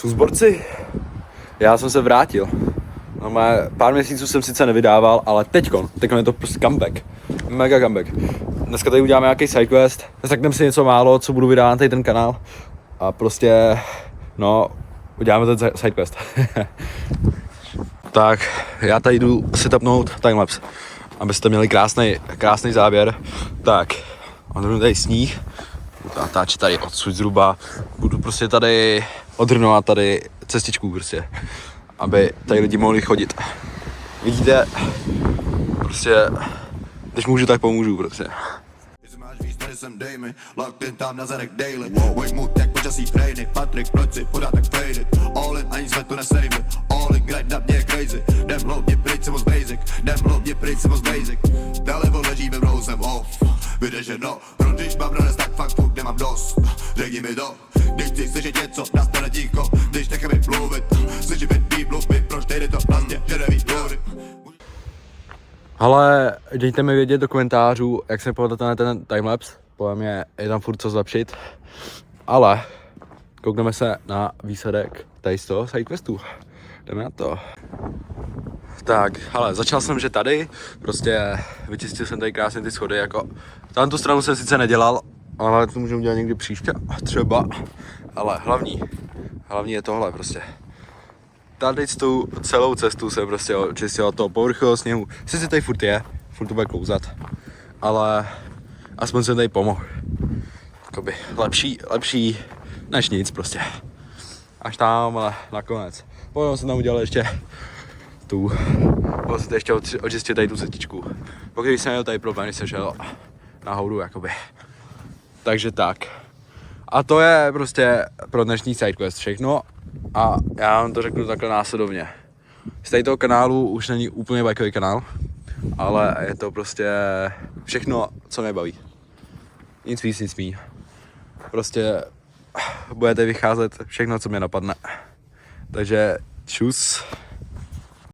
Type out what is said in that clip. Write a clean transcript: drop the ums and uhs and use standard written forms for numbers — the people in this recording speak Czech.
Šuzborci, já jsem se vrátil. No, pár měsíců jsem sice nevydával, ale teďkon je to prostě comeback. Mega comeback. Dneska tady uděláme nějaký sidequest, řekneme si něco málo, co budu vydávat na tady ten kanál. A prostě, no, uděláme ten sidequest. Tak, já tady jdu setupnout timelapse, abyste měli krásný záběr. Tak, mám tady sníh, budu natáčet tady odsud zhruba, budu prostě tady odhrnovat tady cestičku prostě, aby tady lidi mohli chodit. Vidíte, prostě, když můžu, tak pomůžu prostě. Jsem dejmy, locked tam na zadek daily. Můj mood jak počasí frejny, Patrik, proč si podá tak faded. All in, ani jsme to nesejme, all in, grind na mě je crazy. Jdem hloubně pryč, jsem moc basic, jdem hloubně pryč, jsem moc basic. Dalevo ležíme v rohu, jsem off, vydeženo. Když mám radest, tak fakt furt nemám dost. Řekni mi to, když chci slyšet něco, nastane ticho. Když necháme mluvit, slyším beat mluvit, proč nejde to vlastně, že neví důvody. Ale dejte mi vědět do komentářů, jak se povedete ten timelapse. Podle mě je tam furt co zlepšit. Ale koukneme se na výsledek tady z toho sidequestu. Jdeme na to. Tak, ale začal jsem, že tady, prostě vyčistil jsem tady krásně ty schody, jako tamtu stranu jsem sice nedělal, ale to můžeme dělat někdy příště, třeba. Ale hlavní je tohle prostě. Tady s tou celou cestu jsem prostě očistil od toho povrchového sněhu. Sice tady furt to bude klouzat, ale aspoň jsem tady pomohl. Jakoby lepší než nic prostě. Až tam, ale nakonec. Potom jsem tam udělal ještě očistit tady tu cestičku. Pokud jsem měl tady problém, když jsem šel na houdu, jakoby. Takže tak. A to je prostě pro dnešní sidequest všechno. A já vám to řeknu takhle následovně. Z tady toho kanálu už není úplně bajkový kanál, ale je to prostě všechno, co mě baví. Nic víc, nic míň. Prostě budete vycházet všechno, co mě napadne. Takže čus.